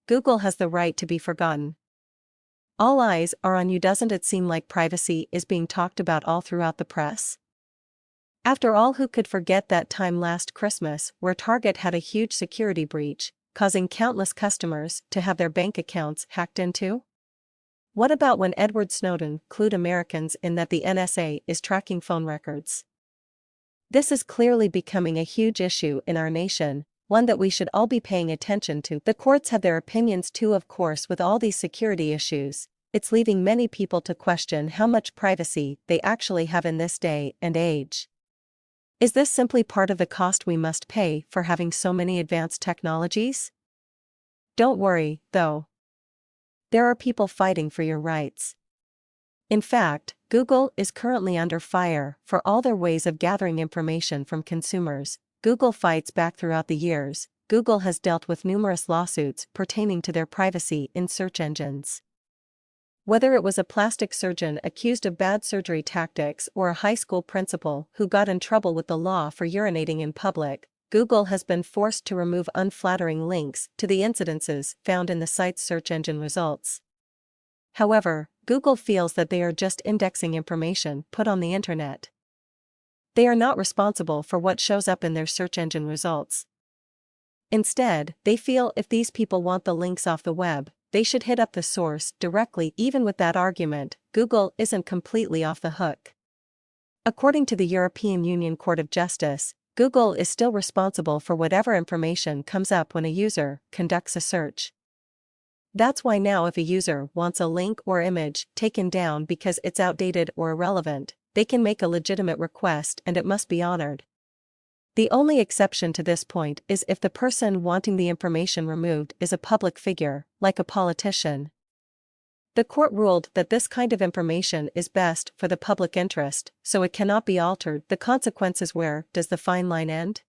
Google has the right to be forgotten. All eyes are on you. Doesn't it seem like privacy is being talked about all throughout the press? After all, who could forget that time last Christmas where Target had a huge security breach, causing countless customers to have their bank accounts hacked into? What about when Edward Snowden clued Americans in that the NSA is tracking phone records? This is clearly becoming a huge issue in our nation, one that we should all be paying attention to. The courts have their opinions too, of course. With all these security issues, it's leaving many people to question how much privacy they actually have in this day and age. Is this simply part of the cost we must pay for having so many advanced technologies? Don't worry, though. There are people fighting for your rights. In fact, Google is currently under fire for all their ways of gathering information from consumers. Google fights back. Throughout the years, Google has dealt with numerous lawsuits pertaining to their privacy in search engines. Whether it was a plastic surgeon accused of bad surgery tactics or a high school principal who got in trouble with the law for urinating in public, Google has been forced to remove unflattering links to the incidences found in the site's search engine results. However, Google feels that they are just indexing information put on the internet. They are not responsible for what shows up in their search engine results. Instead, they feel if these people want the links off the web, they should hit up the source directly. Even with that argument, Google isn't completely off the hook. According to the European Union Court of Justice, Google is still responsible for whatever information comes up when a user conducts a search. That's why now, if a user wants a link or image taken down because it's outdated or irrelevant, they can make a legitimate request and it must be honored. The only exception to this point is if the person wanting the information removed is a public figure, like a politician. The court ruled that this kind of information is best for the public interest, so it cannot be altered. The consequences. Where does the fine line end?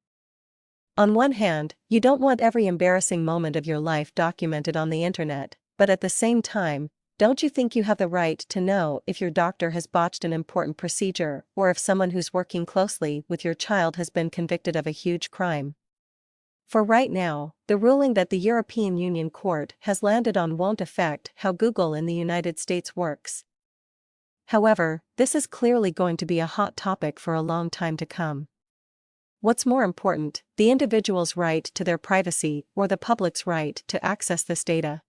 On one hand, you don't want every embarrassing moment of your life documented on the internet, but at the same time, don't you think you have the right to know if your doctor has botched an important procedure or if someone who's working closely with your child has been convicted of a huge crime? For right now, the ruling that the European Union Court has landed on won't affect how Google in the United States works. However, this is clearly going to be a hot topic for a long time to come. What's more important, the individual's right to their privacy or the public's right to access this data?